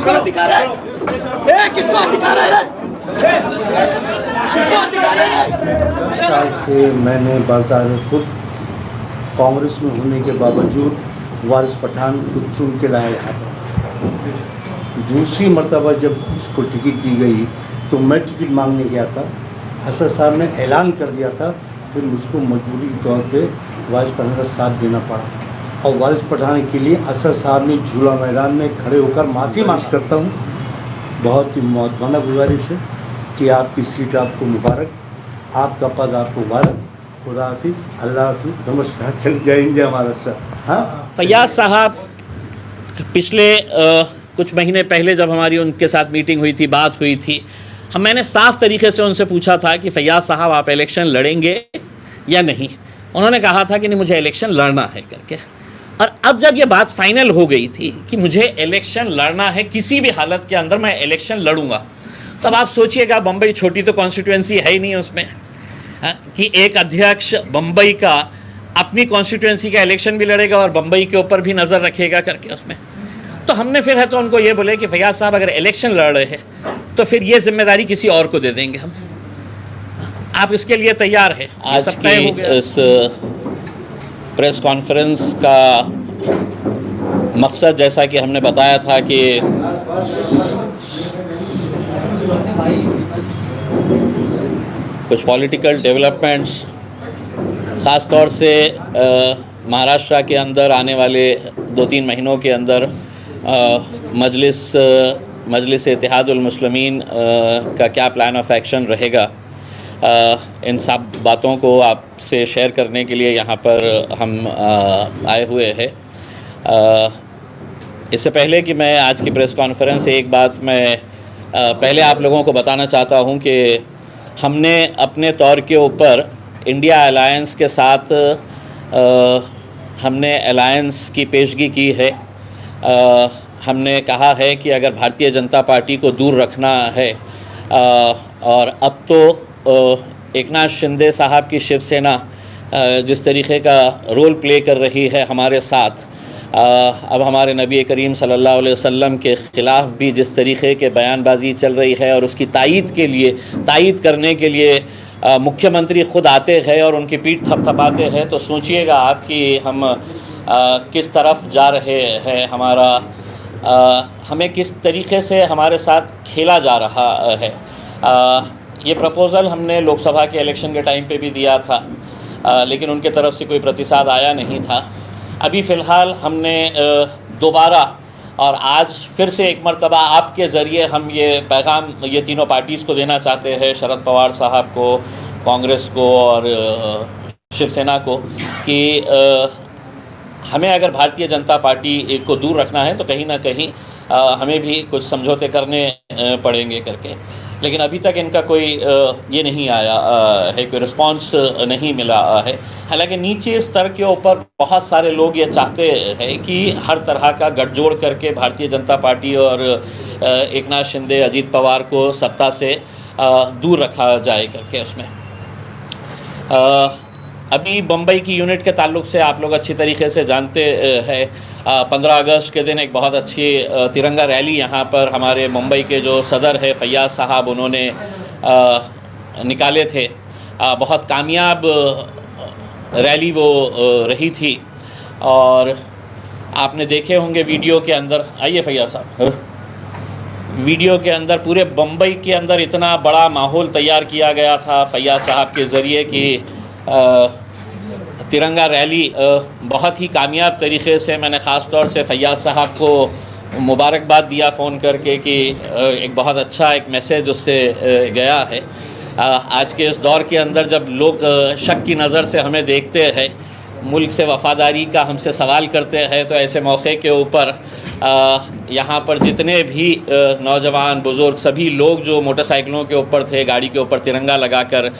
किसको अधिकार है? किसको अधिकार है? किसको अधिकार है? साल से मैंने बाकायदा खुद कांग्रेस में होने के बावजूद वारिस पठान को चुन के लाया था। दूसरी मर्तबा जब उसको टिकट दी गई तो मैं टिकट मांगने गया था। असद साहब ने ऐलान कर दिया था, फिर मुझको मजबूरी के तौर पे वारिस पठान का साथ देना पड़ा और वारिस पठान के लिए असद साहब ने झूला मैदान में खड़े होकर माफ़ी मांग करता हूँ। बहुत ही मौतमाना गुजारिश है कि आपकी सीट आपको मुबारक, आपका पद आपको मुबारक। खुदा हाफिज़, अल्लाह हाफिज़, नमस्कार, चल जय हिंद जय महाराष्ट्र। हाँ, फैयाज़ साहब पिछले कुछ महीने पहले जब हमारी उनके साथ मीटिंग हुई थी, बात हुई थी, मैंने साफ़ तरीके से उनसे पूछा था कि फैयाज़ साहब आप इलेक्शन लड़ेंगे या नहीं। उन्होंने कहा था कि नहीं, मुझे इलेक्शन लड़ना है करके। और अब जब ये बात फाइनल हो गई थी कि मुझे इलेक्शन लड़ना है, किसी भी हालत के अंदर मैं इलेक्शन लड़ूंगा, तब आप सोचिएगा बम्बई छोटी तो कॉन्स्टिट्यूंसी है ही नहीं उसमें, कि एक अध्यक्ष बम्बई का अपनी कॉन्स्टिट्यूंसी का इलेक्शन भी लड़ेगा और बम्बई के ऊपर भी नज़र रखेगा करके उसमें। तो हमने फिर है तो उनको ये बोले कि फैयाज़ साहब अगर इलेक्शन लड़ रहे हैं तो फिर ये जिम्मेदारी किसी और को दे देंगे हम, आप इसके लिए तैयार है? आज की इस प्रेस कॉन्फ्रेंस का मकसद, जैसा कि हमने बताया था कि कुछ पॉलिटिकल डेवलपमेंट्स, ख़ास तौर से महाराष्ट्र के अंदर आने वाले 2-3 महीनों के अंदर मजलिस इत्तेहादुल मुस्लिमीन का क्या प्लान ऑफ एक्शन रहेगा, इन सब बातों को आपसे शेयर करने के लिए यहाँ पर हम आए हुए हैं। इससे पहले कि मैं आज की प्रेस कॉन्फ्रेंस से एक बात मैं पहले आप लोगों को बताना चाहता हूँ कि हमने अपने तौर के ऊपर इंडिया अलायंस के साथ हमने अलायंस की पेशगी की है। हमने कहा है कि अगर भारतीय जनता पार्टी को दूर रखना है, और अब तो एकनाथ शिंदे साहब की शिवसेना जिस तरीके का रोल प्ले कर रही है हमारे साथ, अब हमारे नबी करीम सल्लल्लाहु अलैहि वसल्लम के ख़िलाफ़ भी जिस तरीके के बयानबाजी चल रही है और उसकी तायीद करने के लिए मुख्यमंत्री ख़ुद आते हैं और उनकी पीठ थपथपाते हैं, तो सोचिएगा आप कि हम किस तरफ जा रहे हैं, हमें किस तरीके से हमारे साथ खेला जा रहा है। ये प्रपोज़ल हमने लोकसभा के इलेक्शन के टाइम पे भी दिया था, लेकिन उनके तरफ से कोई प्रतिसाद आया नहीं था। अभी फ़िलहाल हमने दोबारा और आज फिर से एक मरतबा आपके ज़रिए हम ये पैगाम ये तीनों पार्टीज़ को देना चाहते हैं, शरद पवार साहब को, कांग्रेस को और शिवसेना को, कि हमें अगर भारतीय जनता पार्टी को दूर रखना है तो कहीं ना कहीं हमें भी कुछ समझौते करने पड़ेंगे करके। लेकिन अभी तक इनका कोई ये नहीं आया है, कोई रिस्पांस नहीं मिला है। हालांकि नीचे स्तर के ऊपर बहुत सारे लोग ये चाहते हैं कि हर तरह का गठजोड़ करके भारतीय जनता पार्टी और एकनाथ शिंदे, अजीत पवार को सत्ता से दूर रखा जाए करके उसमें। अभी बम्बई की यूनिट के ताल्लुक़ से आप लोग अच्छी तरीके से जानते हैं, 15 अगस्त के दिन एक बहुत अच्छी तिरंगा रैली यहाँ पर हमारे मुंबई के जो सदर है फैयाज़ साहब, उन्होंने निकाले थे। बहुत कामयाब रैली वो रही थी और आपने देखे होंगे वीडियो के अंदर। आइए फैयाज़ साहब, वीडियो के अंदर पूरे बम्बई के अंदर इतना बड़ा माहौल तैयार किया गया था फैयाज़ साहब के ज़रिए कि तिरंगा रैली बहुत ही कामयाब तरीक़े से, मैंने ख़ास तौर से फैयाज़ साहब को मुबारकबाद दिया फ़ोन करके कि एक बहुत अच्छा एक मैसेज उससे गया है। आज के इस दौर के अंदर जब लोग शक की नज़र से हमें देखते हैं, मुल्क से वफ़ादारी का हमसे सवाल करते हैं, तो ऐसे मौके के ऊपर यहाँ पर जितने भी नौजवान बुज़ुर्ग सभी लोग जो मोटरसाइकिलों के ऊपर थे, गाड़ी के ऊपर तिरंगा लगाकर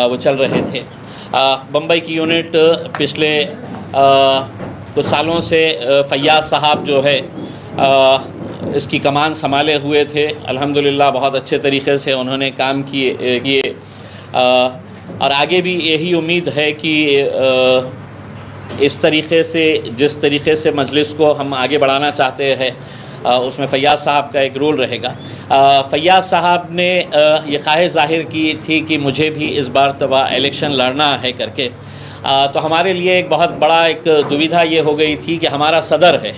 वो चल रहे थे। बम्बई की यूनिट पिछले कुछ सालों से फैयाज़ साहब जो है इसकी कमान संभाले हुए थे। अल्हम्दुलिल्लाह बहुत अच्छे तरीक़े से उन्होंने काम किए और आगे भी यही उम्मीद है कि इस तरीक़े से, जिस तरीक़े से मजलिस को हम आगे बढ़ाना चाहते हैं, उसमें फ़ैयाज़ साहब का एक रोल रहेगा। फ़ैयाज़ साहब ने ये ख्वाहिश ज़ाहिर की थी कि मुझे भी इस बार तबा इलेक्शन लड़ना है करके, तो हमारे लिए एक बहुत बड़ा एक दुविधा ये हो गई थी कि हमारा सदर है,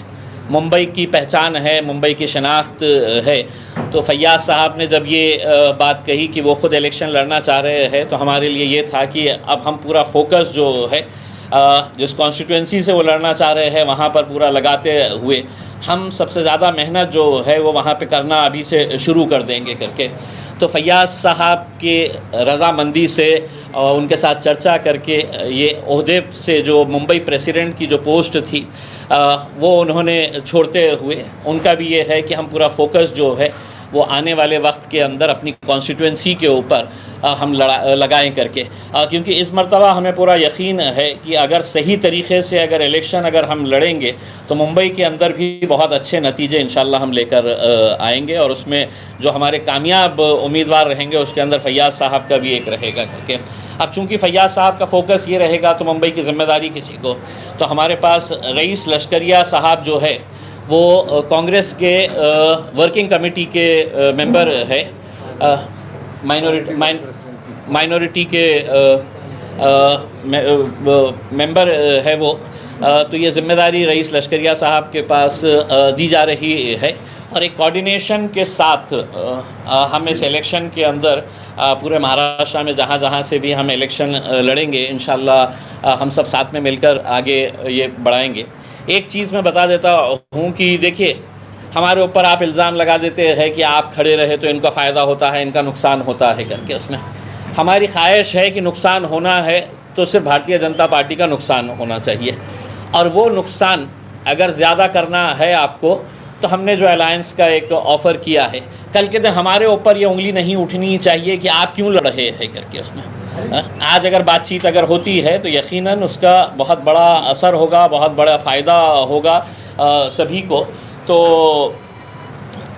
मुंबई की पहचान है, मुंबई की शनाख्त है। तो फ़ैयाज़ साहब ने जब ये बात कही कि वो ख़ुद इलेक्शन लड़ना चाह रहे हैं, तो हमारे लिए ये था कि अब हम पूरा फोकस जो है जिस कॉन्स्टिट्यूंसी से वो लड़ना चाह रहे हैं वहाँ पर पूरा लगाते हुए हम सबसे ज़्यादा मेहनत जो है वो वहाँ पे करना अभी से शुरू कर देंगे करके। तो फ़ैयाज़ साहब के रज़ामंदी से और उनके साथ चर्चा करके ये ओहदे से जो मुंबई प्रेसिडेंट की जो पोस्ट थी वो उन्होंने छोड़ते हुए उनका भी ये है कि हम पूरा फोकस जो है वो आने वाले वक्त के अंदर अपनी कॉन्स्टिट्यूंसी के ऊपर हम लगाएं करके, क्योंकि इस मरतबा हमें पूरा यकीन है कि अगर सही तरीक़े से अगर इलेक्शन अगर हम लड़ेंगे तो मुंबई के अंदर भी बहुत अच्छे नतीजे इंशाल्लाह हम लेकर आएंगे, और उसमें जो हमारे कामयाब उम्मीदवार रहेंगे उसके अंदर फ़ैयाज़ साहब का भी एक रहेगा करके। अब चूँकि फ़ैयाज़ साहब का फ़ोकस ये रहेगा तो मुंबई की ज़िम्मेदारी किसी को, तो हमारे पास रईस लश्करिया साहब जो है वो कांग्रेस के वर्किंग कमेटी के मेंबर है, माइनॉरिटी के मेंबर है वो, तो ये ज़िम्मेदारी रईस लश्करिया साहब के पास दी जा रही है, और एक कोऑर्डिनेशन के साथ हम इस इलेक्शन के अंदर पूरे महाराष्ट्र में जहाँ जहाँ से भी हम इलेक्शन लड़ेंगे इंशाल्लाह हम सब साथ में मिलकर आगे ये बढ़ाएंगे। एक चीज़ मैं बता देता हूँ कि देखिए, हमारे ऊपर आप इल्ज़ाम लगा देते हैं कि आप खड़े रहे तो इनका फ़ायदा होता है, इनका नुकसान होता है करके। उसमें हमारी ख्वाहिश है कि नुकसान होना है तो सिर्फ भारतीय जनता पार्टी का नुकसान होना चाहिए, और वो नुकसान अगर ज़्यादा करना है आपको तो हमने जो अलायंस का एक ऑफ़र किया है, कल के दिन हमारे ऊपर ये उंगली नहीं उठनी चाहिए कि आप क्यों लड़ रहे हैं करके। उसमें आज अगर बातचीत अगर होती है तो यकीनन उसका बहुत बड़ा असर होगा, बहुत बड़ा फ़ायदा होगा सभी को। तो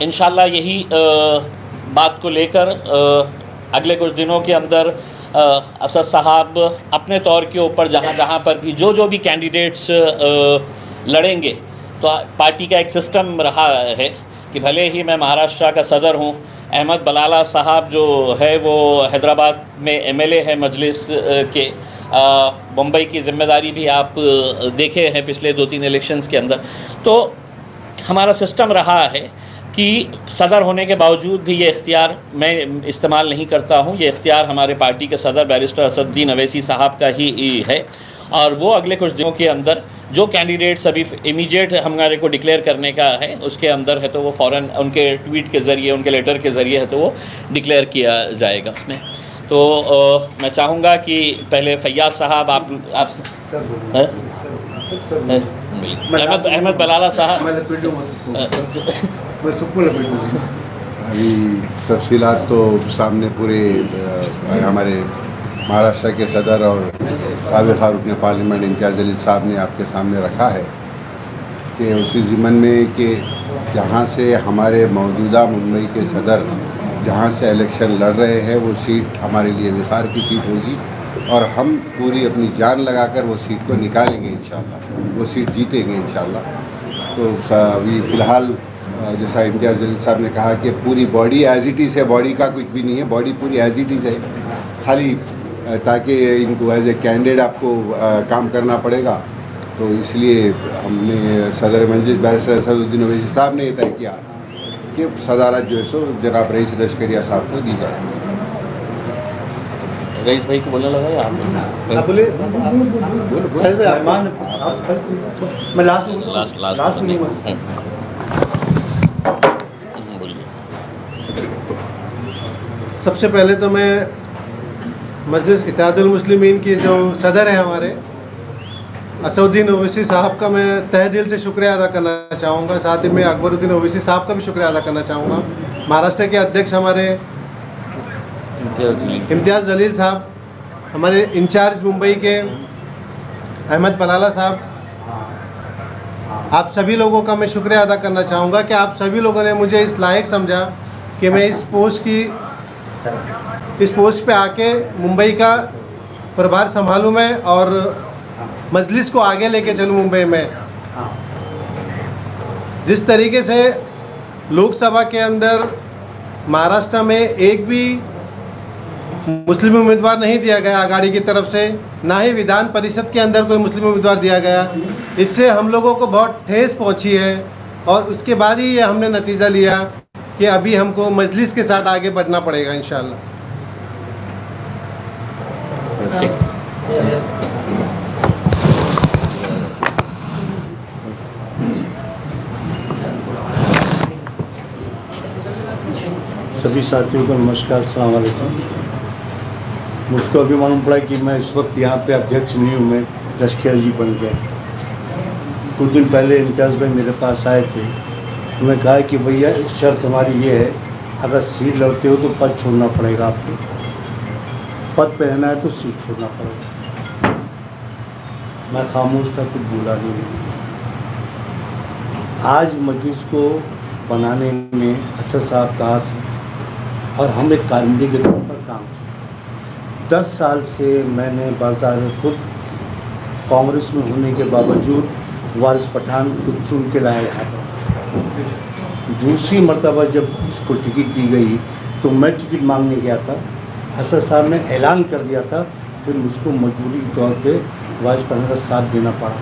इंशाल्लाह यही बात को लेकर अगले कुछ दिनों के अंदर असद साहब अपने तौर के ऊपर जहाँ जहाँ पर भी जो भी कैंडिडेट्स लड़ेंगे, तो पार्टी का एक सिस्टम रहा है कि भले ही मैं महाराष्ट्र का सदर हूँ, अहमद बलाला साहब जो है वो हैदराबाद में एमएलए है मजलिस के, मुंबई की ज़िम्मेदारी भी आप देखे हैं पिछले 2-3 इलेक्शंस के अंदर। तो हमारा सिस्टम रहा है कि सदर होने के बावजूद भी ये इख्तियार मैं इस्तेमाल नहीं करता हूँ, ये इख्तियार हमारे पार्टी के सदर बैरिस्टर असदुद्दीन अवैसी साहब का ही है, और वो अगले कुछ दिनों के अंदर जो कैंडिडेट्स अभी इमीडिएट हमारे को डिक्लेयर करने का है उसके अंदर है तो वो फ़ौरन उनके ट्वीट के ज़रिए, उनके लेटर के ज़रिए है तो वो डिक्लेयर किया जाएगा उसमें। तो मैं चाहूँगा कि पहले फ़ैयाज़ साहब आप अहमद बलाला साहब अभी तफसीलात तो सामने पूरे हमारे महाराष्ट्र के सदर और साबिक़ रुकन पार्लियामेंट इम्तियाज़ जलील साहब ने आपके सामने रखा है कि उसी ज़िम्मन में कि जहाँ से हमारे मौजूदा मुंबई के सदर जहाँ से इलेक्शन लड़ रहे हैं वो सीट हमारे लिए विखार की सीट होगी, और हम पूरी अपनी जान लगाकर वो सीट को निकालेंगे इंशाल्लाह, वो सीट जीतेंगे इंशाल्लाह। तो अभी फ़िलहाल जैसा इम्तियाज़ जलील साहब ने कहा कि पूरी बॉडी एज इट इज़ है, बॉडी का कुछ भी नहीं है, बॉडी पूरी एज इट इज़ है, खाली ताकि इनको एज ए कैंडिडेट आपको काम करना पड़ेगा। तो इसलिए हमने सदर मजलिस बैरिस्टर असदुद्दीन अवैसी साहब ने तय किया कि सदारत जो है सो जनाब रईस लश्करिया साहब को दी जाए। रईस भाई को बोलने लगा या आप बोले मैं लास्ट बोलिए। सबसे पहले तो मैं मजलिस इत्तेहादुल मुस्लिमीन के जो सदर हैं हमारे असदुद्दीन ओवैसी साहब का मैं तहे दिल से शुक्रिया अदा करना चाहूँगा, साथ ही मैं अकबरुद्दीन ओवैसी साहब का भी शुक्रिया अदा करना चाहूँगा। महाराष्ट्र के अध्यक्ष हमारे इम्तियाज़ जलील साहब, हमारे इंचार्ज मुंबई के अहमद बलाला साहब, आप सभी लोगों का मैं शुक्रिया अदा करना चाहूँगा कि आप सभी लोगों ने मुझे इस लायक समझा कि मैं इस पोस्ट पे आके मुंबई का प्रभार संभालूँ मैं और मजलिस को आगे लेके चलूँ। मुंबई में जिस तरीके से लोकसभा के अंदर महाराष्ट्र में एक भी मुस्लिम उम्मीदवार नहीं दिया गया आघाड़ी की तरफ से, ना ही विधान परिषद के अंदर कोई मुस्लिम उम्मीदवार दिया गया। इससे हम लोगों को बहुत ठेस पहुंची है और उसके बाद ही ये हमने नतीजा लिया कि अभी हमको मजलिस के साथ आगे बढ़ना पड़ेगा इंशाल्लाह। सभी साथियों को नमस्कार, अस्सलाम वालेकुम। मुझको अभी मालूम पड़ा कि मैं इस वक्त यहाँ पे अध्यक्ष नहीं हूँ, मैं लश्कर जी बन गया। कुछ दिन पहले इम्तियाज़ भाई मेरे पास आए थे, उन्होंने कहा कि भैया शर्त हमारी ये है, अगर सीट लड़ते हो तो पद छोड़ना पड़ेगा आपको, पद पे रहना है तो सीट छोड़ना पड़ेगा। मैं खामोश था, कुछ बोला नहीं। आज मजलिस को बनाने में असद साहब कहा था और हम एक कारिंदे के तौर पर काम किया। 10 साल से मैंने बाज़ार खुद कांग्रेस में होने के बावजूद वारिस पठान को चुन के लाया था। दूसरी मर्तबा जब इसको टिकट दी गई तो मैं टिकट मांगने गया था, असद साहब ने ऐलान कर दिया था, फिर मुझको मजबूरी के तौर पे वारिस पठान का साथ देना पड़ा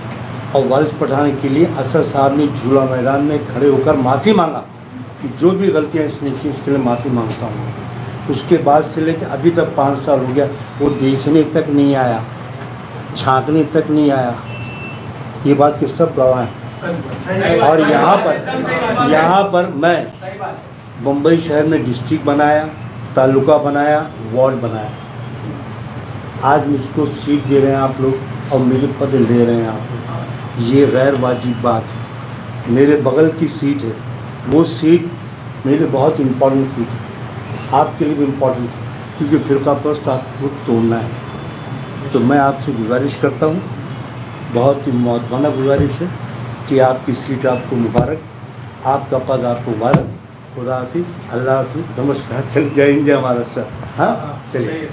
और वारिस पठान के लिए असद साहब ने झूला मैदान में खड़े होकर माफ़ी मांगा कि जो भी गलतियाँ इसने की उसके लिए माफ़ी मांगता हूँ। उसके बाद से लेकर अभी तक 5 साल हो गया, वो देखने तक नहीं आया, झांकने तक नहीं आया। ये बात के सब गवाह हैं। और यहाँ पर मैं मुंबई शहर में डिस्ट्रिक्ट बनाया, तालुका बनाया, वार्ड बनाया। आज मुझको सीट दे रहे हैं आप लोग और मेरे पद ले रहे हैं आप लोग, ये गैर वाजिब बात है। मेरे बगल की सीट है, वो सीट मेरे लिए बहुत इम्पोर्टेंट सीट है, आपके लिए भी इम्पोर्टेंट है, क्योंकि फिरका परस्त आपको तोड़ना है। तो मैं आपसे गुजारिश करता हूँ, बहुत ही मौतवाना गुजारिश है कि आपकी सीट आपको मुबारक, आपका पद आपको मुबारक। खुदा हाफिज़, अल्लाह हाफिज़, नमस्कार। चल जय हिंद, जय महाराष्ट्र। हाँ चलिए।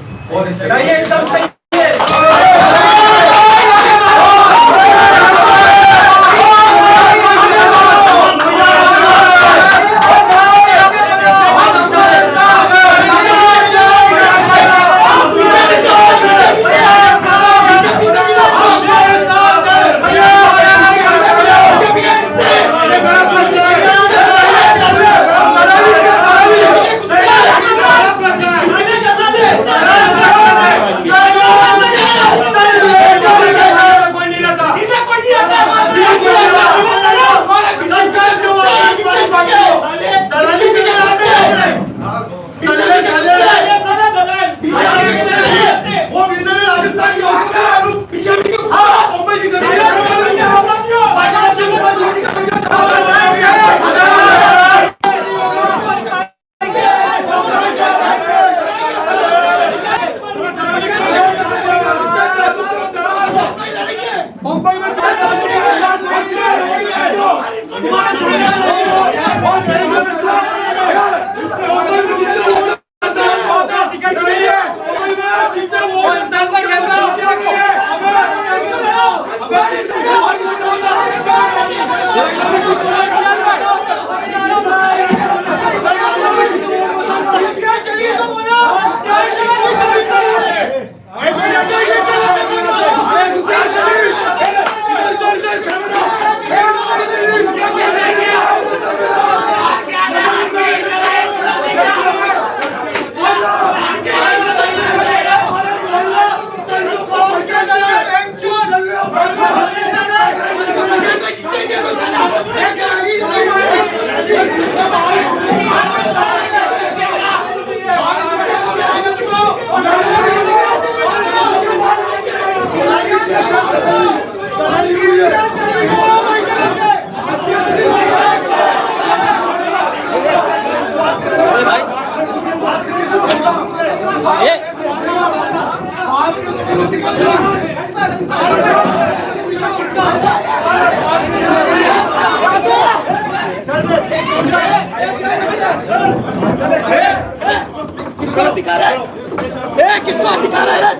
किसको अधिकार है? किसको अधिकार है?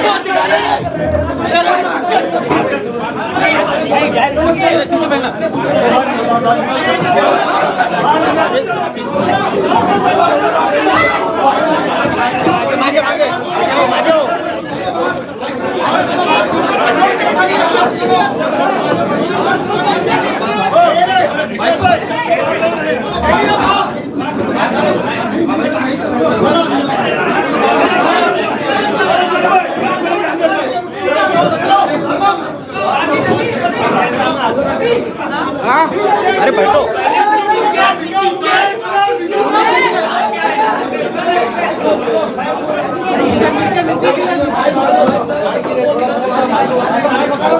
किसको अधिकार है अरे बैठो।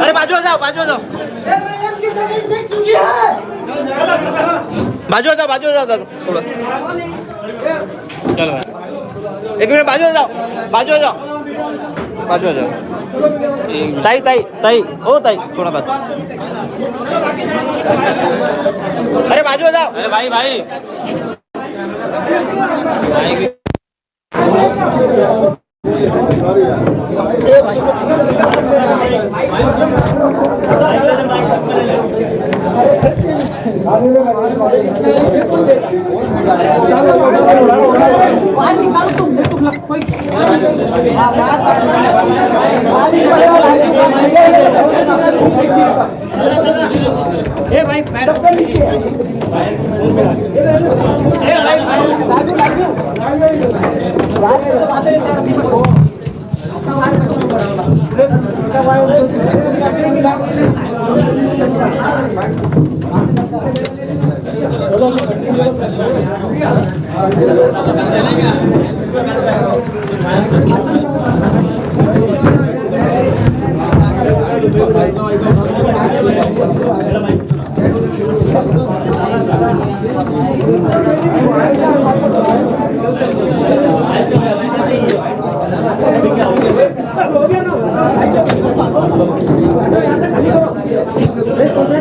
अरे बाजू हो जाओ, बाजू हो जाओ, बाजू हो जाओ, बाजू हो जाओ थोड़ा। चलो एक मिनट, बाजू हो जाओ, बाजू हो जाओ, बाजू हो जाओ। ताई ताई ताई, ओ ताई थोड़ा बात। अरे बाजू हो जाओ। अरे भाई भाई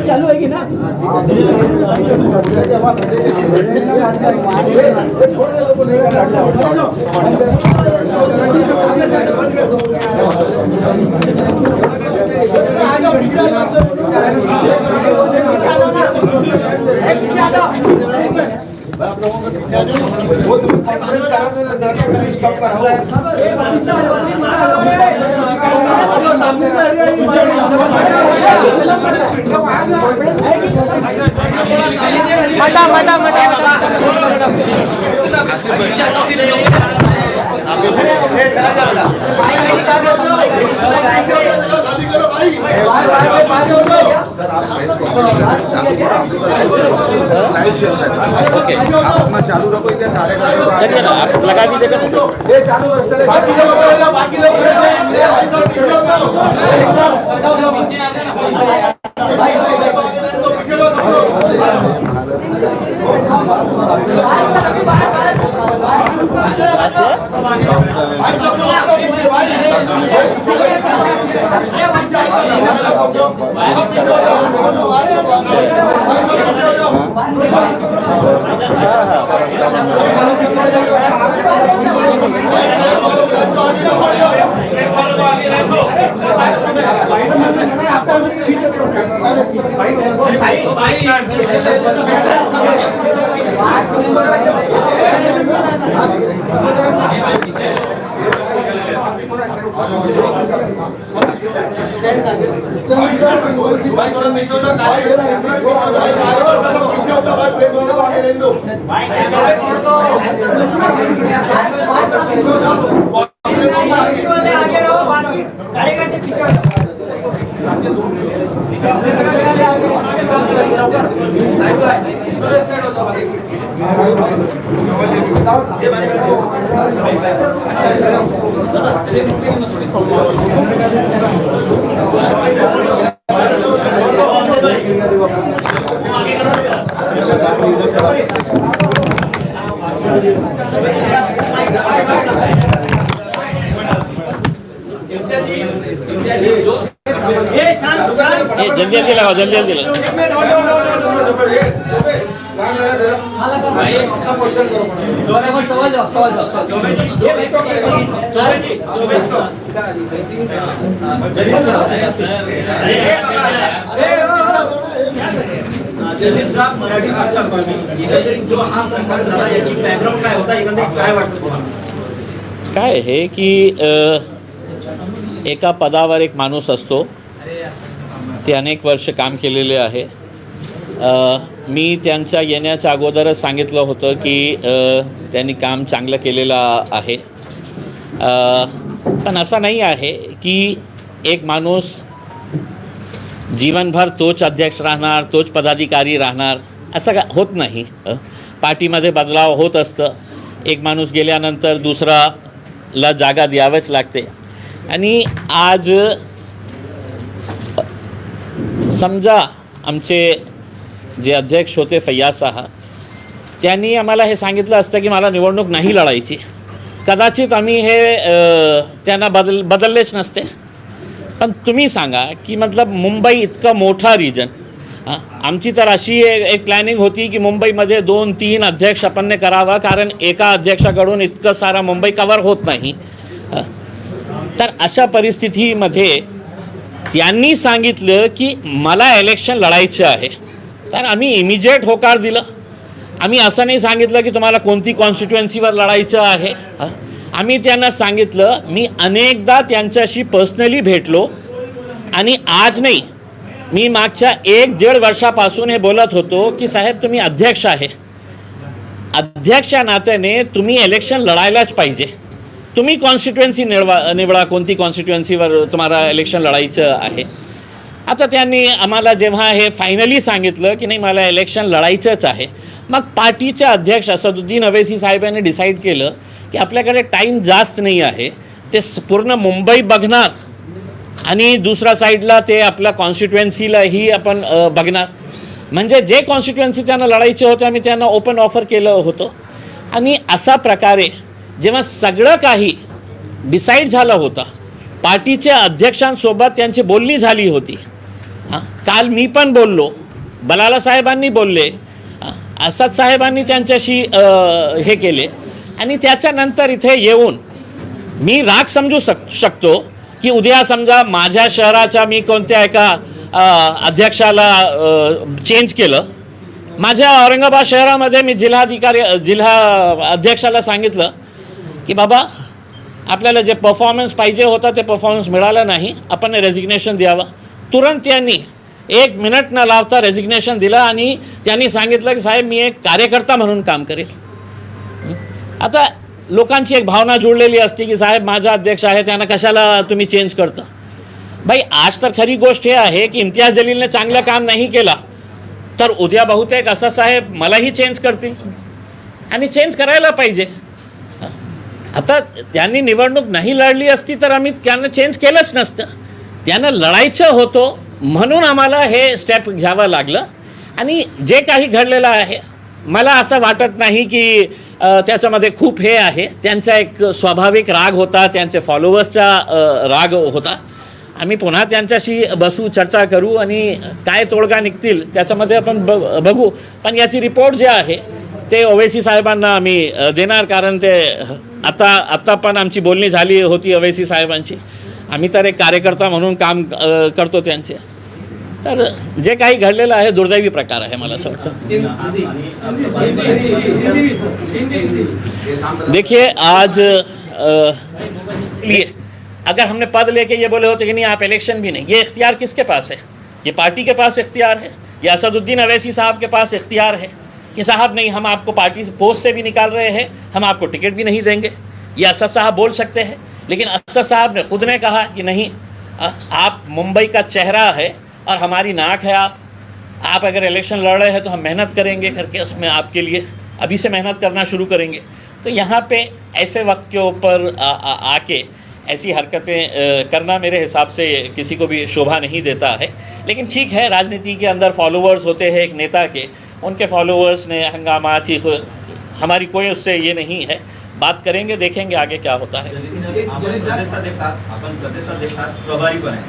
चालू है कि ना मटा मटा मटा अपना चालू रखो, क्या चलिए ना, आप लगा दीजिएगा। जल्दी जल्दी लगाओ, जल्दी जल्दी लगाओ। मराठी भाषा एकंदरीत जो हा प्रकार झाला याची बॅकग्राऊंड काय होता, एकंदरीत काय वाटतं तुम्हाला? काय आहे की एका पदावर एक माणूस असतो, ते अनेक वर्ष काम केलेले आहे. मी त्यांच्या येण्याच्या अगोदरच सांगितलं होतं की त्यांनी काम चांगलं केलेलं आहे. पण असं नाही आहे की एक माणूस जीवनभर तोच अध्यक्ष राहणार, तोच पदाधिकारी राहणार, असं का होत नाही. पार्टीमध्ये बदलाव होत असतं. एक माणूस गेल्यानंतर दुसराला जागा द्यावंच लागते. आणि आज समजा आमचे जे अध्यक्ष होते फैयाज साहब, त्यांनी आम्हाला हे सांगितलं असतं की मला निवडणूक नाही लढायची, कदाचित आम्ही हे त्यांना बदललेच नसते. पण तुम्ही सांगा की मतलब मुंबई इतकं मोठा रिजन, आमची तर अशी एक प्लॅनिंग होती की मुंबईमध्ये 2-3 अध्यक्ष आपण करावा, कारण एका अध्यक्षाकडून इतकं सारा मुंबई कवर होत नाही. तर अशा परिस्थितीमध्ये त्यांनी सांगितलं की मला इलेक्शन लढायचं आहे, तर आम्ही इमिजिएट होकार दिलं. आम्ही असं नाही सांगितलं की तुम्हाला कोणती कॉन्स्टिट्युएन्सीवर लढायचं आहे. आम्ही त्यांना सांगितलं, मी अनेकदा त्यांच्याशी पर्सनली भेटलो आणि आज नाही, मी मागच्या 1-1.5 वर्षापासून हे बोलत होतो की साहेब तुम्ही अध्यक्ष आहे, अध्यक्ष या नात्याने तुम्ही इलेक्शन लढायलाच पाहिजे. तुम्ही कॉन्स्टिट्युएन्सी निवडा कोणती कॉन्स्टिट्युएन्सीवर तुम्हाला इलेक्शन लढायचं आहे. आता त्यांनी आम्हाला जेव्हा हे फायनली सांगितलं की नाही मला इलेक्शन लढायचंच आहे, मग पार्टीचे अध्यक्ष असदुद्दीन अवैसी साहेबांनी डिसाईड केलं की आपल्याकडे टाईम जास्त नाही आहे, ते पूर्ण मुंबई बघणार आणि दुसऱ्या साईडला ते आपल्या कॉन्स्टिट्युएन्सीलाही आपण बघणार. म्हणजे जे कॉन्स्टिट्युएन्सी त्यांना लढायचे होते आम्ही त्यांना ओपन ऑफर केलं होतं. आणि अशा प्रकारे जेव्हा सगळं काही डिसाईड झालं होतं, पार्टीच्या अध्यक्षांसोबत त्यांची बोलणी झाली होती. काल मी पण बोललो, बलाला साहेबांनी बोलले, असद साहेबांनी त्यांच्याशी हे केले. आणि त्याच्यानंतर इथे येऊन मी राग समजू शकतो की उद्या समजा माझ्या शहराच्या मी कोणत्या एका अध्यक्षाला चेंज केलं. माझ्या औरंगाबाद शहरामध्ये मी जिल्हा अध्यक्षाला सांगितलं की बाबा आपल्याला जे परफॉर्मन्स पाहिजे होता ते परफॉर्मन्स मिळाला नाही, आपण रेजिग्नेशन द्यावं. तुरंत त्यांनी 1 मिनिट न लावता रेजिग्नेशन दिलं आणि त्यांनी सांगितलं की साहेब मी एक कार्यकर्ता म्हणून काम करेल. आता लोकांची एक भावना जुळलेली असते की साहेब माझा अध्यक्ष आहे, त्यांना कशाला तुम्ही चेंज करता. भाई आज तर खरी गोष्ट हे आहे की इम्तियाज जलीलने चांगलं काम नाही केलं तर उद्या बहुतेक असं साहेब मलाही चेंज करतील आणि चेंज करायला पाहिजे. आता त्यांनी निवडणूक नाही लढली असती तर आम्ही त्यांना चेंज केलंच नसतं. त्यांना लढायचं होतं म्हणून आम्हाला हे स्टेप घ्यावं लागलं. आणि जे काही घडलेलं आहे मला असं वाटत नाही की त्याच्यामध्ये खूप हे आहे. त्यांचा एक स्वाभाविक राग होता, त्यांचे फॉलोअर्सचा राग होता. आम्ही पुन्हा त्यांच्याशी बसू, चर्चा करू आणि काय तोडगा निघतील त्याच्यामध्ये आपण बघू. पण याची रिपोर्ट जे आहे ते ओवैसी साहेबांना आम्ही देणार, कारण ते आत्ता पण आमची बोलणी झाली होती ओवैसी साहेबांची. आम्ही तर एक कार्यकर्ता म्हणून काम करतो त्यांचे. तर जे काही घडलेलं आहे दुर्दैवी प्रकार आहे मला असं वाटतं. देखिए आज लिए अगर हमने पद लेके ये बोले होते कि नहीं आप इलेक्शन भी नहीं, ये इख्तियार किसके पास है? ये पार्टी के पास इख्तियार है या असदुद्दीन अवैसी साहब के पास इख्तियार है कि साहब नहीं हम आपको पार्टी पोस्ट से भी निकाल रहे हैं, हम आपको टिकट भी नहीं देंगे? ये असद साहब बोल सकते हैं, लेकिन असद साहब ने खुद ने कहा कि नहीं आप मुंबई का चेहरा है और हमारी नाक है, आप अगर इलेक्शन लड़ रहे हैं तो हम मेहनत करेंगे करके उसमें आपके लिए अभी से मेहनत करना शुरू करेंगे. तो यहाँ पे ऐसे वक्त के ऊपर आके ऐसी हरकतें करना मेरे हिसाब से किसी को भी शोभा नहीं देता है. लेकिन ठीक है, राजनीति के अंदर फॉलोअर्स होते हैं एक नेता के, उनके फॉलोअर्स ने हंगामा थी, हमारी कोई उससे ये नहीं है. बात करेंगे, देखेंगे आगे क्या होता है. आपण प्रदेशाध्यक्षात प्रभारी पण आहे,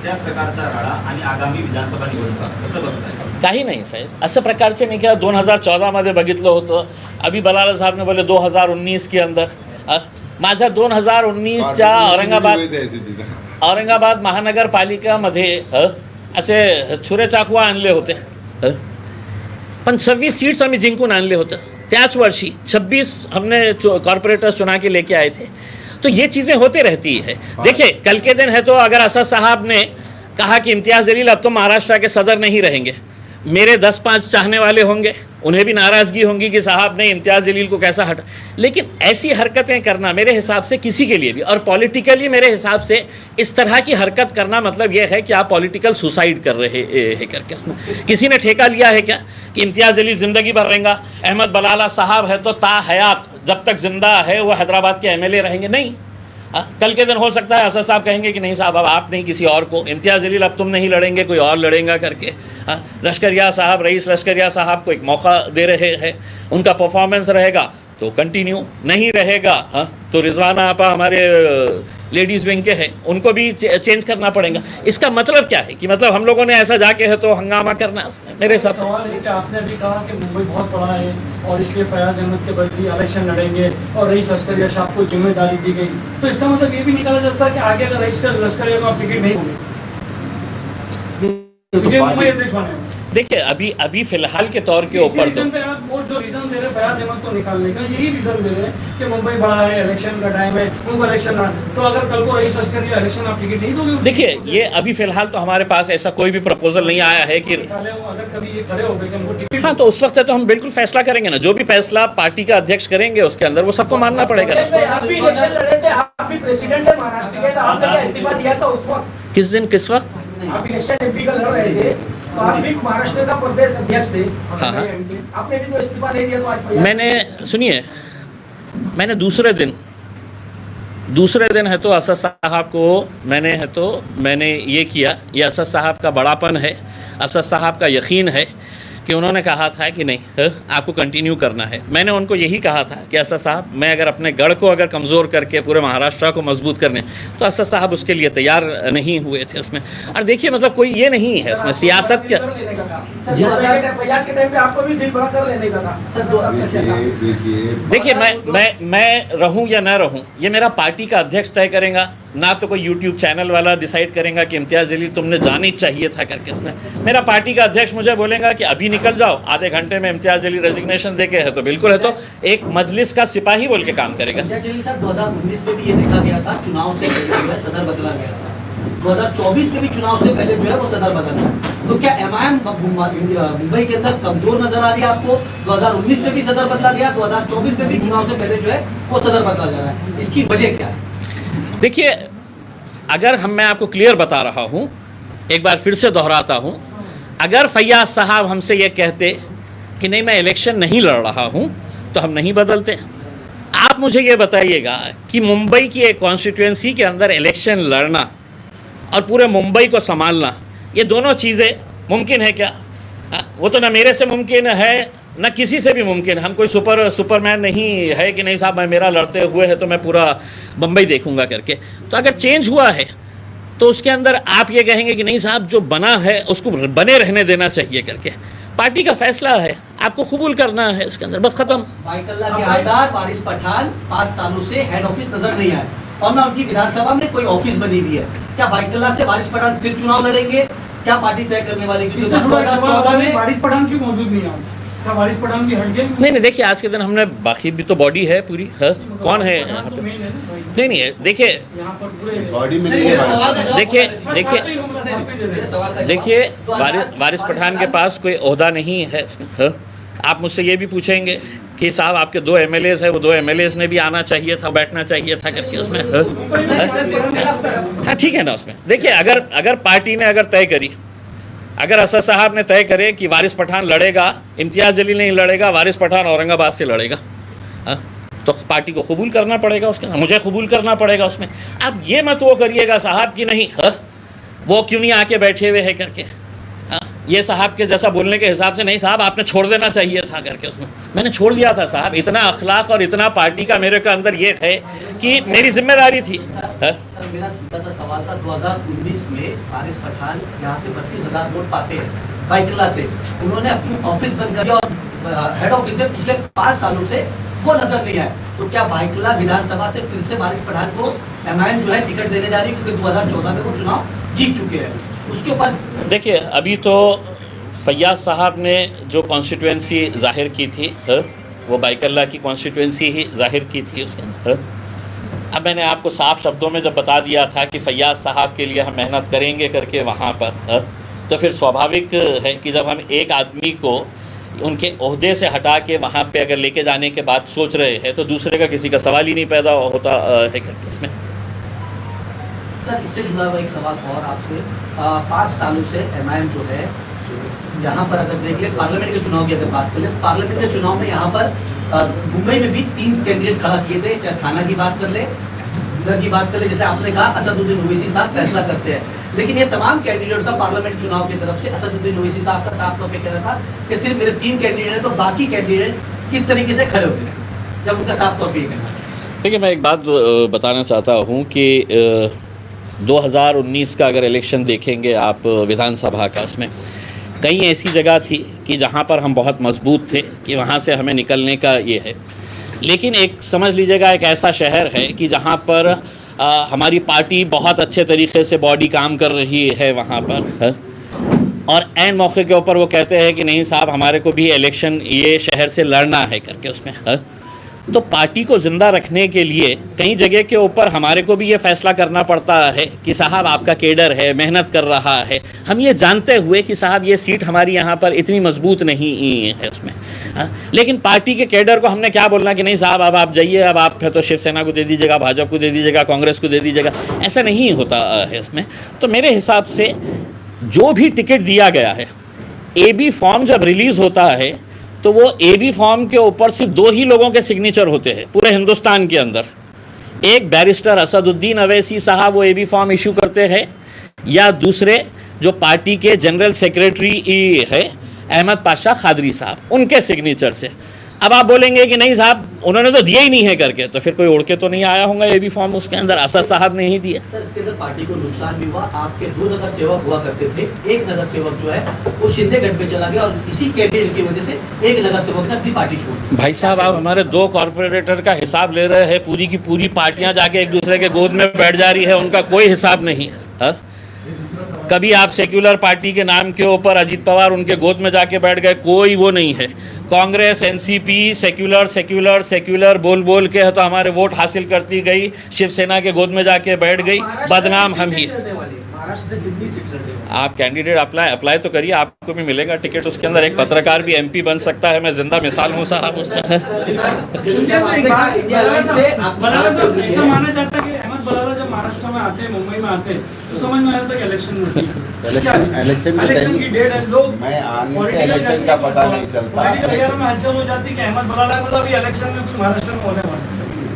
त्या प्रकारचा राडा आणि आगामी विधानसभा निवडणुका कसं बघताय? काही नाही साहेब, अशा प्रकारचे नाही क्या 2014 बघितलं होतं. अभी बलाला साहब ने बोले 2019 के अंदर माझ्या 2019च्या औरंगाबाद महानगरपालिकामध्ये असे छुरे चाकवा आणले होते, पण 26 सीट्स आम्ही जिंकून आणले होते. त्याच वर्षी 26 हमने कॉरपोरेटर्स चुना के लेके आए थे. तो ये चीज़ें होते रहती है. देखिए कल के दिन है तो अगर असद साहब ने कहा कि इम्तियाज़ जलील अब तो महाराष्ट्र के सदर नहीं रहेंगे, मेरे 10-5 चाहने वाले होंगे, उन्हें भी नाराज़गी होंगी कि साहब ने इम्तियाज़ जलील को कैसा हटा. लेकिन ऐसी हरकतें करना मेरे हिसाब से किसी के लिए भी, और पॉलिटिकली मेरे हिसाब से इस तरह की हरकत करना मतलब ये है कि आप पॉलिटिकल सुसाइड कर रहे हैं करके. उसमें किसी ने ठेका लिया है क्या कि इम्तियाज़ जलील ज़िंदगी भर रहेगा, अहमद बलाला साहब है तो ता हयात जब तक ज़िंदा है वो हैदराबाद के MLA रहेंगे? नहीं. कल के दिन हो सकता है असद साहब कहेंगे कि नहीं साहब अब आप नहीं, किसी और को, इम्तियाज़ जलील अब तुम नहीं लड़ेंगे, कोई और लड़ेगा करके. लश्करिया साहब, रईस लश्करिया साहब को एक मौका दे रहे हैं, उनका परफॉर्मेंस रहेगा तो कंटिन्यू, नहीं रहेगा तो रिजवाना आपा हमारे लेडीज़ विंग के हैं, उनको भी चेंज करना पड़ेगा. इसका मतलब क्या है कि मतलब हम लोगों ने ऐसा जाके है तो हंगामा करना. मेरे हिसाब से सवाल है कि आपने अभी कहा कि मुंबई बहुत बड़ा है और इसलिए फयाज अहमद के बदले इलेक्शन लड़ेंगे और रईस लश्करिया साहब को जिम्मेदारी दी गई, तो इसका मतलब ये भी निकाला जा सकता है कि आगे अगर रईस लश्करिया को आप टिकट नहीं होंगे, मुंबई अध्यक्ष बने. देखिए अभी फिलहाल के तौर के ऊपर तो जो रीजन दे रहे फयाज अहमद को निकालने का, यही रीजन दे रहे हैं कि मुंबई बड़ा है, इलेक्शन का टाइम है, उनको इलेक्शन ना, तो अगर कल को रईस लश्करिया इलेक्शन आप टिकट नहीं दोगे. देखिए ये अभी फिलहाल तो हमारे पास ऐसा कोई भी प्रपोजल नहीं आया है कि अगर कभी ये खड़े हो गए कि हमको टिकट, हाँ तो उस वक्त तो हम बिल्कुल फैसला करेंगे ना, जो भी फैसला पार्टी का अध्यक्ष करेंगे उसके अंदर वो सबको मानना पड़ेगा. आप भी इलेक्शन लड़े थे, आप भी प्रेसिडेंट थे महाराष्ट्र के, तो आपने क्या इस्तीफा दिया था उस वक्त? किस दिन किस वक्त? आप इलेक्शन MP का लड़ रहे थे तो आप भी महाराष्ट्र का प्रदेश अध्यक्ष थे, आपने भी तो इस्तीफा नहीं दिया, तो आज मैंने सुनिए, मैंने दूसरे दिन है तो असद साहब को मैंने ये किया, ये असद साहब का बड़ापन है, असद साहब का यकीन है कि उन्होंने कहा था कि नहीं आपको कंटिन्यू करना है. मैंने उनको यही कहा था कि असद साहब मैं अगर अपने गढ़ को अगर कमज़ोर करके पूरे महाराष्ट्र को मजबूत करने, तो असद साहब उसके लिए तैयार नहीं हुए थे उसमें. और देखिए मतलब कोई ये नहीं है उसमें सियासत के देखिए मैं रहूं या ना रहूं ये मेरा पार्टी का अध्यक्ष तय करेगा, ना तो कोई यूट्यूब चैनल वाला डिसाइड करेगा कि इम्तियाज़ जलील तुमने जाना ही चाहिए था करके. उसमें मेरा पार्टी का अध्यक्ष मुझे बोलेगा कि अभी निकल जाओ, आधे घंटे में इम्तियाज़ जलील रेजिग्नेशन दे के है तो बिल्कुल है, तो एक मजलिस का सिपाही बोल के काम करेगा. 2019 में भी ये देखा गया था, चुनाव से पहले जो है सदर बदला गया था, 2024 में भी चुनाव से पहले जो है वो सदर बदला है. तो क्या MIM मुंबई के अंदर कमजोर नजर आ रही है आपको? 2019 में भी सदर बदला गया, 2024 में भी चुनाव से पहले जो है वो सदर बदला जा रहा है, इसकी वजह क्या है? देखिए अगर मैं आपको क्लियर बता रहा हूँ, एक बार फिर से दोहराता हूँ, अगर फैयाज साहब हमसे ये कहते कि नहीं मैं इलेक्शन नहीं लड़ रहा हूँ तो हम नहीं बदलते. आप मुझे ये बताइएगा कि मुंबई की एक कॉन्स्टिट्यूएंसी के अंदर इलेक्शन लड़ना और पूरे मुंबई को संभालना, ये दोनों चीज़ें मुमकिन है क्या? वो तो ना मेरे से मुमकिन है ना किसी से भी मुमकिन. हम कोई सुपरमैन नहीं है कि नहीं साहब मैं मेरा लड़ते हुए है तो मैं पूरा बम्बई देखूंगा करके. तो अगर चेंज हुआ है तो उसके अंदर आप ये कहेंगे कि नहीं साहब जो बना है उसको बने रहने देना चाहिए करके. पार्टी का फैसला है, आपको कबूल करना है उसके अंदर, बस खत्म. बाइकल्ला के आधार वारिस पठान 5 सालों से हेड ऑफिस नजर नहीं आए और ना उनकी विधानसभा में कोई ऑफिस बनी हुई है. क्या बाइकल्ला से वारिस पठान फिर चुनाव लड़ेंगे? क्या पार्टी तय करने वाली? वारिस पठान क्यों मौजूद नहीं है? क्या वारिस पठान भी हट गए? नहीं देखिए आज के दिन हमने बाकी भी तो बॉडी है पूरी है, कौन है यहाँ पे? नहीं है. देखिए बॉडी में नहीं है. देखिए वारिस पठान के पास कोई ओहदा नहीं है इसमें. आप मुझसे ये भी पूछेंगे कि साहब आपके 2 MLAs है, वो 2 MLAs ने भी आना चाहिए था, बैठना चाहिए था करके उसमें. हाँ ठीक है ना उसमें. देखिए अगर पार्टी ने अगर तय करी, अगर असद साहब ने तय करे कि वारिस पठान लड़ेगा, इम्तियाज़ जलील नहीं लड़ेगा, वारिस पठान औरंगाबाद से लड़ेगा, तो पार्टी को कबूल करना पड़ेगा उसके, मुझे कबूल करना पड़ेगा उसमें. आप ये मत वो करिएगा साहब कि नहीं वो क्यों नहीं आके बैठे हुए हैं करके. ये साहब के जैसा बोलने के हिसाब से नहीं साहब आपने छोड़ देना चाहिए था करके उसमें मैंने छोड़ दिया था साहब। इतना अखलाक और इतना पार्टी का मेरे के अंदर ये है कि मेरी जिम्मेदारी थी। सर मेरा सीधा सा सवाल था 2019 में फारिस पठान यहाँ से 32,000 वोट पाते हैं बाइकला से, उन्होंने अपनी ऑफिस बंद कर दिया और हेड ऑफिस में पिछले 5 सालों से वो नजर नहीं आया। तो क्या बाइकला विधानसभा से फिर से फारिस पठान को एमआईएम जो है टिकट देने जा रही है, क्योंकि 2014 में वो चुनाव जीत चुके हैं? उसके ऊपर देखिए अभी तो फैयाज साहब ने जो कॉन्स्टिट्यूएंसी जाहिर की थी वो बाइकल्ला की कॉन्स्टिट्यूएंसी ही जाहिर की थी उसके। अब मैंने आपको साफ शब्दों में जब बता दिया था कि फैयाज साहब के लिए हम मेहनत करेंगे करके वहाँ पर, तो फिर स्वाभाविक है कि जब हम एक आदमी को उनके ओहदे से हटा के वहाँ पे अगर लेके जाने के बाद सोच रहे हैं तो दूसरे का किसी का सवाल ही नहीं पैदा होता है करके इसमें। सर इससे जुड़ा हुआ एक सवाल और आपसे, 5 सालों से एमआईएम जो है यहाँ पर अगर देख ले पार्लियामेंट के चुनाव की अगर बात करें, पार्लियामेंट के चुनाव में यहाँ पर मुंबई में भी 3 कैंडिडेट खड़ा किए थे, चाहे थाना की बात कर ले, उधर की बात कर ले, जैसे आपने कहा असदुद्दीन ओवैसी साहब फैसला करते हैं, लेकिन ये तमाम कैंडिडेट था पार्लियामेंट चुनाव की तरफ से असदुद्दीन ओवैसी साहब का साफ तौर पर कहना था कि सिर्फ मेरे 3 कैंडिडेट हैं, तो बाकी कैंडिडेट किस तरीके से खड़े होते हैं, जब उनका साफ तौर पर ये कहना। देखिए मैं एक बात बताना चाहता हूँ कि 2019 का अगर इलेक्शन देखेंगे आप विधानसभा का, उसमें कई ऐसी जगह थी कि जहाँ पर हम बहुत मजबूत थे कि वहाँ से हमें निकलने का ये है, लेकिन एक समझ लीजिएगा एक ऐसा शहर है कि जहाँ पर हमारी पार्टी बहुत अच्छे तरीके से बॉडी काम कर रही है वहाँ पर है? और ऐन मौके के ऊपर वो कहते हैं कि नहीं साहब हमारे को भी इलेक्शन ये शहर से लड़ना है करके उसमें है? तो पार्टी को ज़िंदा रखने के लिए कई जगह के ऊपर हमारे को भी ये फैसला करना पड़ता है कि साहब आपका केडर है, मेहनत कर रहा है, हम ये जानते हुए कि साहब ये सीट हमारी यहाँ पर इतनी मजबूत नहीं है उसमें। लेकिन पार्टी के केडर को हमने क्या बोलना कि नहीं साहब अब आप जाइए, अब आप तो शिवसेना को दे दीजिएगा, भाजपा को दे दीजिएगा, कांग्रेस को दे दीजिएगा, ऐसा नहीं होता है उसमें। तो मेरे हिसाब से जो भी टिकट दिया गया है, AB फॉर्म जब रिलीज़ होता है तो वो AB फॉर्म के ऊपर सिर्फ 2 ही लोगों के सिग्नेचर होते हैं पूरे हिंदुस्तान के अंदर। एक बैरिस्टर असदुद्दीन ओवैसी साहब वो AB फॉर्म इशू करते हैं, या दूसरे जो पार्टी के जनरल सेक्रेटरी है अहमद पाशा खादरी साहब, उनके सिग्नेचर से। अब आप बोलेंगे कि नहीं साहब उन्होंने तो दिया ही नहीं है करके, तो फिर कोई उड़ के तो नहीं आया होगा AB फॉर्म उसके अंदर, असद साहब ने ही दिया। सर इसके अंदर पार्टी को नुकसान भी हुआ, आपके 2 नगर सेवक हुआ करते थे, एक नगर सेवक जो है वो शिंदेगढ़ पे चला गया और इसी कैंडिडेट की वजह से एक नगर सेवक ने अपनी पार्टी छोड़ दी। भाई साहब आप हमारे 2 कॉर्पोरेटर का हिसाब ले रहे हैं, पूरी की पूरी पार्टियां जाके एक दूसरे के गोद में बैठ जा रही है, उनका कोई हिसाब नहीं है। कभी आप सेक्युलर पार्टी के नाम के ऊपर अजीत पवार उनके गोद में जाके बैठ गए, कोई वो नहीं है। Congress NCP secular secular secular बोल बोल के है तो हमारे वोट हासिल करती गई, शिवसेना के गोद में जाके बैठ गई, बदनाम हम ही। आप कैंडिडेट अप्लाई तो करिए, आपको भी मिलेगा टिकट उसके अंदर। एक पत्रकार भी MP बन सकता है, मैं जिंदा मिसाल हूँ साहब उसका। ऐसा माना जाता है कि अहमद बलाला जब महाराष्ट्र में आते हैं, मुंबई में आते हैं, तो समझ में आता है कि इलेक्शन की डेट है, लोग मैं आने से इलेक्शन का पता नहीं चलता। में हलचल हो जाती है कि अहमद बलाला को अभी इलेक्शन में कोई महाराष्ट्र में होने वाला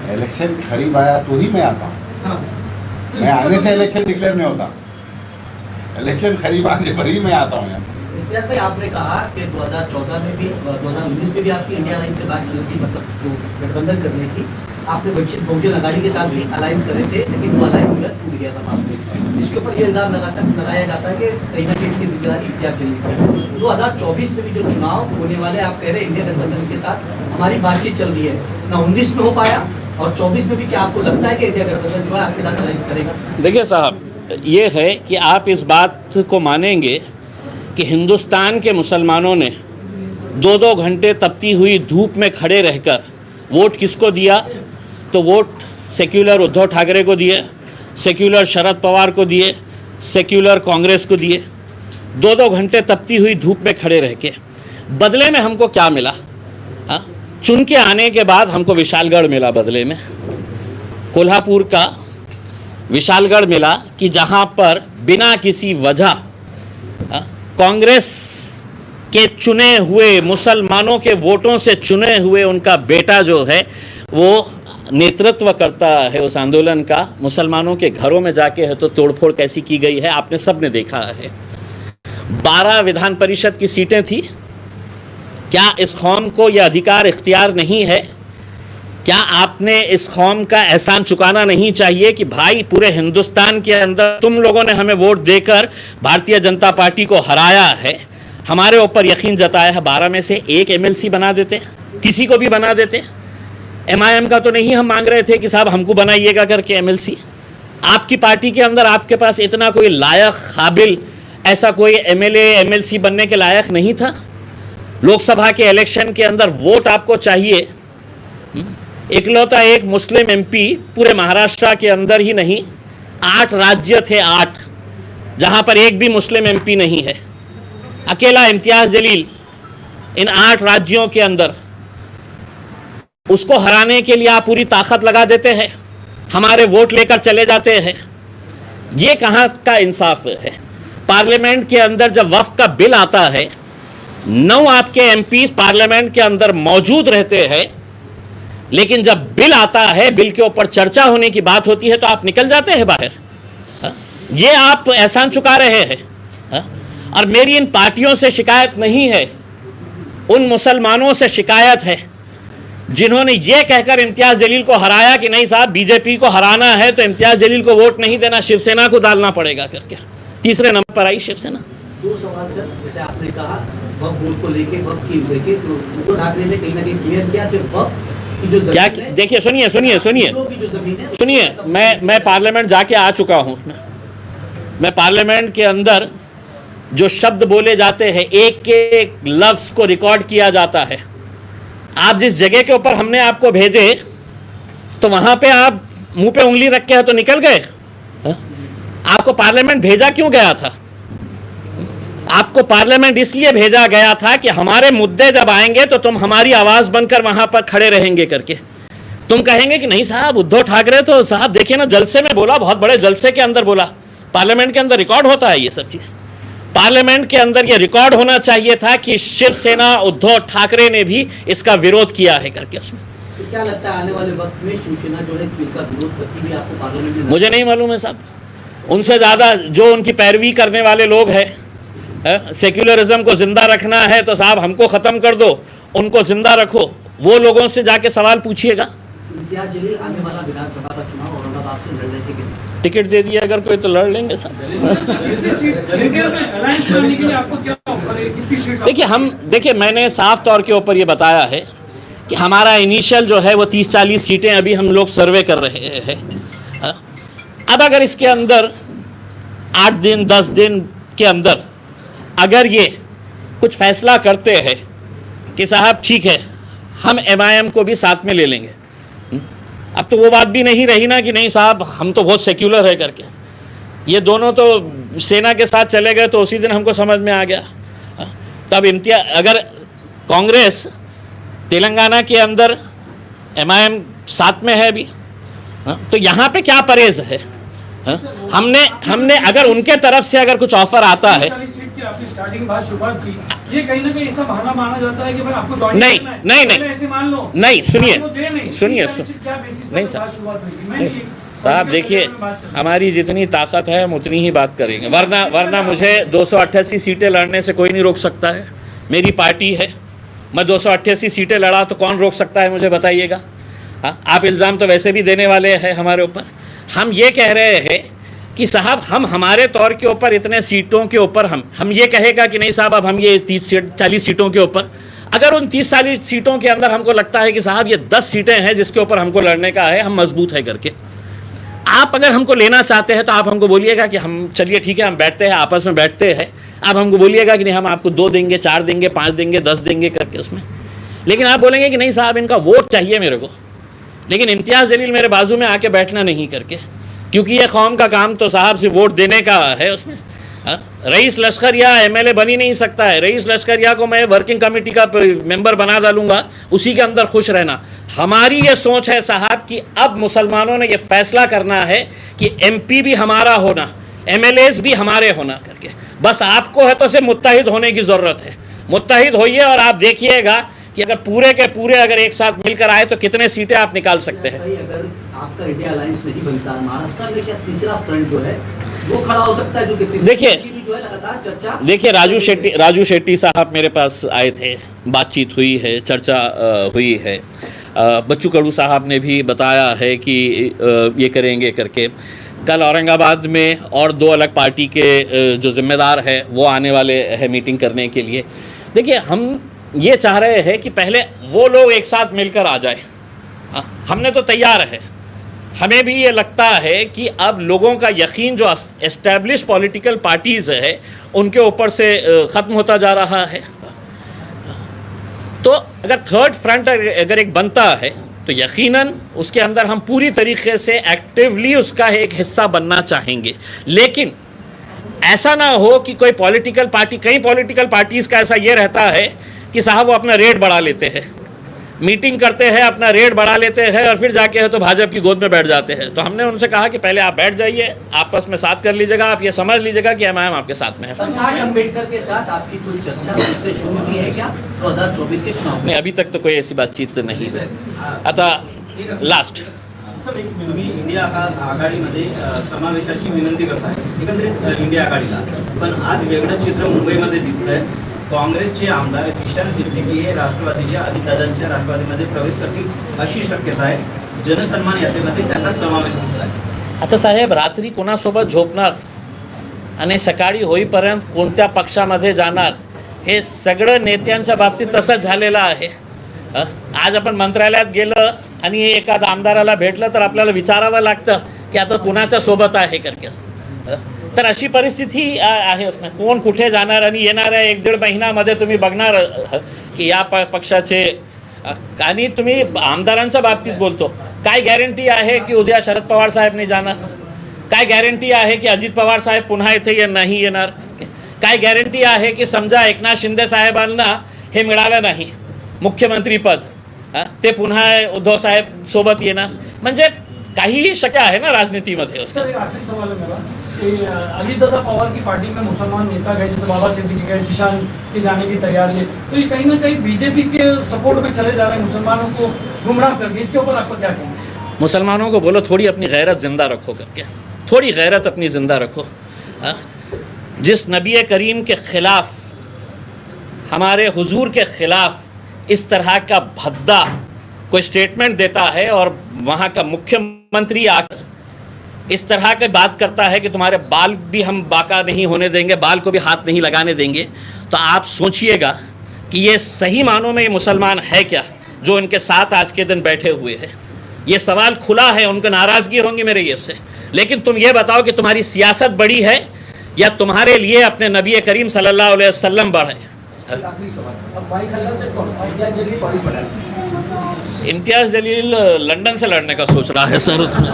है। इलेक्शन करीब आया तो ही मैं आता हूँ, मैं आने से इलेक्शन डिक्लेयर नहीं होता, इलेक्शन करीब आने पर ही मैं आता हूँ यहाँ। इम्तियाज भाई आपने कहा कि 2014 में भी 2019 में भी आपकी इंडिया लाइन से बात चल रही थी, मतलब जो गठबंधन करने की, आपने वंचित बहुजन अघाड़ी के साथ भी अलायंस करे थे, लेकिन वो अलायंस जो है टूट गया था बाद में। इसके ऊपर ये इल्जाम लगाया जाता है कि कहीं ना कहीं इसकी जिम्मेदारी इम्तियाज चली है। 2024 में भी जो चुनाव होने वाले, आप कह रहे हैं इंडिया गठबंधन के साथ हमारी बातचीत चल रही है, ना 19 में हो पाया और 24 में भी, क्या आपको लगता है कि इंडिया गठबंधन जो है आपके साथ अलायंस करेगा? देखिए साहब ये है कि आप इस बात को मानेंगे कि हिंदुस्तान के मुसलमानों ने 2-2 घंटे तपती हुई धूप में खड़े रहकर वोट किसको दिया? तो वोट सेक्युलर उद्धव ठाकरे को दिए, सेक्युलर शरद पवार को दिए, सेक्युलर कांग्रेस को दिए। 2-2 घंटे तपती हुई धूप में खड़े रह के बदले में हमको क्या मिला? हाँ, चुन के आने के बाद हमको विशालगढ़ मिला, बदले में कोल्हापुर का विशालगढ़ मिला कि जहाँ पर बिना किसी वजह कांग्रेस के चुने हुए मुसलमानों के वोटों से चुने हुए उनका बेटा जो है वो नेतृत्व करता है उस आंदोलन का। मुसलमानों के घरों में जाके है तो तोड़फोड़ कैसी की गई है आपने सब ने देखा है। 12 विधान परिषद की सीटें थी। क्या इस कौम को यह अधिकार इख्तियार नहीं है? क्या आपने इस कौम का एहसान चुकाना नहीं चाहिए कि भाई पूरे हिंदुस्तान के अंदर तुम लोगों ने हमें वोट देकर भारतीय जनता पार्टी को हराया है, हमारे ऊपर यकीन जताया है, 12 में से एक MLC बना देते, किसी को भी बना देते। MIM का तो नहीं हम मांग रहे थे कि साहब हमको बनाइएगा करके MLC। आपकी पार्टी के अंदर आपके पास इतना कोई लायक काबिल ऐसा कोई MLA MLC बनने के लायक नहीं था। लोकसभा के इलेक्शन के अंदर वोट आपको चाहिए। इकलौता एक मुस्लिम MP पूरे महाराष्ट्र के अंदर ही नहीं, 8 राज्य थे, 8 जहां पर एक भी मुस्लिम MP नहीं है। अकेला इम्तियाज जलील इन 8 राज्यों के अंदर, उसको हराने के लिए आप पूरी ताकत लगा देते हैं, हमारे वोट लेकर चले जाते हैं। ये कहाँ का इंसाफ है? पार्लियामेंट के अंदर जब वक्फ का बिल आता है, 9 आपके MPs पार्लियामेंट के अंदर मौजूद रहते हैं, लेकिन जब बिल आता है, बिल के ऊपर चर्चा होने की बात होती है तो आप निकल जाते हैं बाहर। ये आप एहसान चुका रहे हैं। और मेरी इन पार्टियों से शिकायत नहीं है, उन मुसलमानों से शिकायत है जिन्होंने ये कहकर इम्तियाज जलील को हराया कि नहीं साहब बीजेपी को हराना है तो इम्तियाज जलील को वोट नहीं देना, शिवसेना को डालना पड़ेगा करके। तीसरे नंबर पर आई शिवसेना। 2 सवाल सर, जैसे आपने कहा वक्त वोट को लेके, वक्त की लेके, तो उनको ठाकरे ने कहीं ना कहीं क्लियर किया कि वक्त की जो क्या, जमीन है, देखिए सुनिए, मैं पार्लियामेंट जाके आ चुका हूँ। मैं पार्लियामेंट के अंदर जो शब्द बोले जाते हैं, एक के एक लफ्ज़ को रिकॉर्ड किया जाता है। आप जिस जगह के ऊपर हमने आपको भेजे तो वहाँ पे आप मुंह पे उंगली रख के तो निकल गए। आपको पार्लियामेंट भेजा क्यों गया था? आपको पार्लियामेंट इसलिए भेजा गया था कि हमारे मुद्दे जब आएंगे तो तुम हमारी आवाज़ बनकर वहाँ पर खड़े रहेंगे करके। तुम कहेंगे कि नहीं साहब उद्धव ठाकरे तो साहब देखिए ना जलसे में बोला, बहुत बड़े जलसे के अंदर बोला। पार्लियामेंट के अंदर रिकॉर्ड होता है ये सब चीज़। पार्लियामेंट के अंदर ये रिकॉर्ड होना चाहिए था कि शिवसेना उद्धव ठाकरे ने भी इसका विरोध किया है करके। उसमें तो क्या लगता है आने वाले वक्त में शिवसेना जो है बिल का विरोध करती भी आपको पार्लियामेंट में? मुझे नहीं मालूम है साहब, उनसे ज़्यादा जो उनकी पैरवी करने वाले लोग हैं, सेक्युलरिज्म को ज़िंदा रखना है तो साहब हमको ख़त्म कर दो, उनको ज़िंदा रखो, वो लोगों से जाके सवाल पूछिएगा। इम्तियाज जलील आने वाला विधानसभा का चुनाव औरंगाबाद से लड़ने के लिए टिकट दे दिया अगर कोई तो लड़ लेंगे साहब। देखिए मैंने साफ तौर के ऊपर ये बताया है कि हमारा इनिशियल जो है वो 30-40 सीटें अभी हम लोग सर्वे कर रहे हैं। अब अगर इसके अंदर 8 दिन 10 दिन के अंदर अगर ये कुछ फैसला करते हैं कि साहब ठीक है हम MIM को भी साथ में ले लेंगे, अब तो वो बात भी नहीं रही ना कि नहीं साहब हम तो बहुत सेक्युलर है करके। ये दोनों तो सेना के साथ चले गए तो उसी दिन हमको समझ में आ गया। तो अब अगर कांग्रेस तेलंगाना के अंदर MIM साथ में है अभी, तो यहाँ पे क्या परहेज है? हमने अगर उनके तरफ से अगर कुछ ऑफर आता है, आपने स्टार्टिंग बात शुरुआत की, ये कहीं ना कहीं ऐसा बहाना माना जाता है कि भाई आपको ज्वाइन नहीं करना है, नहीं पहले ऐसे मान लो नहीं सुनिए सुनिए नहीं साहब देखिए हमारी जितनी ताकत है हम उतनी ही बात करेंगे, वरना मुझे 288 सीटें लड़ने से कोई नहीं रोक सकता है। मेरी पार्टी है, मैं 288 सीटें लड़ा तो कौन रोक सकता है मुझे बताइएगा। हाँ, आप इल्ज़ाम तो वैसे भी देने वाले हैं हमारे ऊपर। हम ये कह रहे हैं कि साहब हम हमारे तौर के ऊपर इतने सीटों के ऊपर हम ये कहेगा कि नहीं साहब अब हम ये 30-40 सीटों के ऊपर, अगर उन 30-40 सीटों के अंदर हमको लगता है कि साहब ये 10 सीटें हैं जिसके ऊपर हमको लड़ने का है, हम मजबूत है करके, आप अगर हमको लेना चाहते हैं तो आप हमको बोलिएगा कि हम चलिए ठीक है हम बैठते हैं, आपस में बैठते हैं। आप हमको बोलिएगा कि नहीं हम आपको 2 देंगे, 4 देंगे, 5 देंगे, 10 देंगे करके उसमें। लेकिन आप बोलेंगे कि नहीं साहब इनका वोट चाहिए मेरे को, लेकिन इम्तियाज़ जलील मेरे बाजू में आके बैठना नहीं करके, क्योंकि ये कौम का काम तो साहब सिर्फ वोट देने का है उसमें। रईस लश्करिया MLA बन ही नहीं सकता है। रईस लश्करिया को मैं वर्किंग कमेटी का मेंबर बना डालूंगा, उसी के अंदर खुश रहना। हमारी ये सोच है साहब कि अब मुसलमानों ने ये फैसला करना है कि MP भी हमारा होना, MLAs भी हमारे होना करके। बस आपको है तो सिर्फ मुत्तहिद होने की ज़रूरत है। मुत्तहिद होइए और आप देखिएगा कि अगर पूरे के पूरे अगर एक साथ मिलकर आए तो कितने सीटें आप निकाल सकते हैं। अगर आपका इंडिया अलायंस नहीं बनता, महाराष्ट्र में क्या तीसरा फ्रंट जो है वो खड़ा हो सकता है, जो कि तीसरे देखिए, की भी जो है लगातार चर्चा। देखिए, राजू शेट्टी साहब मेरे पास आए थे, बातचीत हुई है, चर्चा हुई है। बच्चू कडू साहब ने भी बताया है कि ये करेंगे करके। कल औरंगाबाद में और 2 अलग पार्टी के जो जिम्मेदार हैं वो आने वाले हैं मीटिंग करने के लिए। देखिए, हम ये चाह रहे हैं कि पहले वो लोग एक साथ मिलकर आ जाए। हमने तो तैयार है। हमें भी ये लगता है कि अब लोगों का यकीन जो एस्टैब्लिश पॉलिटिकल पार्टीज़ है उनके ऊपर से ख़त्म होता जा रहा है। तो अगर थर्ड फ्रंट अगर एक बनता है तो यकीनन उसके अंदर हम पूरी तरीके से एक्टिवली उसका एक हिस्सा बनना चाहेंगे। लेकिन ऐसा ना हो कि कोई पॉलिटिकल पार्टी, कई पॉलिटिकल पार्टीज़ का ऐसा ये रहता है कि साहब वो अपना रेट बढ़ा लेते हैं, मीटिंग करते हैं, अपना रेट बढ़ा लेते हैं और फिर जाके है तो भाजपा की गोद में बैठ जाते हैं। तो हमने उनसे कहा कि पहले आप बैठ जाइए, आपस में साथ कर लीजिएगा, आप ये समझ लीजिएगा कि एमआईएम आपके साथ में है। प्रकाश अम्बेडकर के साथ आपकी कोई चर्चा उससे शुरू हुई है क्या 2024 के चुनाव में? नहीं, अभी तक तो कोई ऐसी बातचीत नहीं है। आता लास्ट तुम्ही इंडिया आघाडीमध्ये समावेशाची विनंती करताय एकंदरीत इंडिया आघाडीला, पण आज वेगळं चित्र मुंबईमध्ये दिसतंय। काँग्रेसचे आमदार किशन सिद्दीकी हे राष्ट्रवादीच्या अजितदादांच्या राष्ट्रवादीमध्ये प्रवेश करतील अशी शक्यता आहे। जनसन्मान यात्रेमध्ये त्यांचा समावेश होत आहे। आता साहेब, रात्री कोणासोबत झोपणार आणि सकाळी होईपर्यंत कोणत्या पक्षामध्ये जाणार हे सगळं नेत्यांच्या बाबतीत तसंच झालेलं आहे। आज आपण मंत्रालयात गेलं आणि एखादा आमदाराला भेटलं तर आपल्याला विचारावं लागतं की आता कुणाच्या सोबत आहे करके। तर अशी परिस्थिती आहे उसमें, कोण कुठे जाणार आणि येणाऱ्या 1-1.5 महिन्यामध्ये तुम्ही बघणार की या पक्षाचे। आणि तुम्ही आमदारांच्या बाबतीत बोलतो, काय गॅरंटी आहे की उद्या शरद पवार साहेब नाही जाणार? काय गॅरंटी आहे की अजित पवार साहेब पुन्हा इथे नाही येणार? काय गॅरंटी आहे की समजा एकनाथ शिंदे साहेबांना हे मिळालं नाही मुख्यमंत्रीपद, ते पुन्हा उद्धव साहेब सोबत येणार? म्हणजे काहीही शक्य आहे ना राजनीतीमध्ये। सर, एक आखिरी सवाल है मेरा कि अजीतदादा पवार की पार्टी में मुसलमान नेता गए, जैसे बाबा सिद्दीकी गए, जिशान के जाने की तैयारी है, तो ये कहीं ना कहीं बीजेपी के सपोर्ट में चले जा रहे हैं, मुसलमानों को गुमराह करके। इसके ऊपर आपको क्या कहना है? मुसलमानों को बोलो थोड़ी अपनी गैरत ज़िंदा रखो करके, थोड़ी गैरत अपनी ज़िंदा रखो। जिस नबी करीम के ख़िलाफ़, हमारे हुजूर के ख़िलाफ़ इस तरह का भद्दा कोई स्टेटमेंट देता है और वहाँ का मुख्यमंत्री आकर इस तरह की बात करता है कि तुम्हारे बाल भी हम बाका नहीं होने देंगे, बाल को भी हाथ नहीं लगाने देंगे, तो आप सोचिएगा कि ये सही मानों में ये मुसलमान है क्या जो इनके साथ आज के दिन बैठे हुए हैं। ये सवाल खुला है, उनको नाराज़गी होंगी मेरे ये से। लेकिन तुम ये बताओ कि तुम्हारी सियासत बड़ी है या तुम्हारे लिए अपने नबी करीम सल्लल्लाहु अलैहि वसल्लम बड़े? इम्तियाज़ जलील लंदन से लड़ने का सोच रहा है सर उसमें।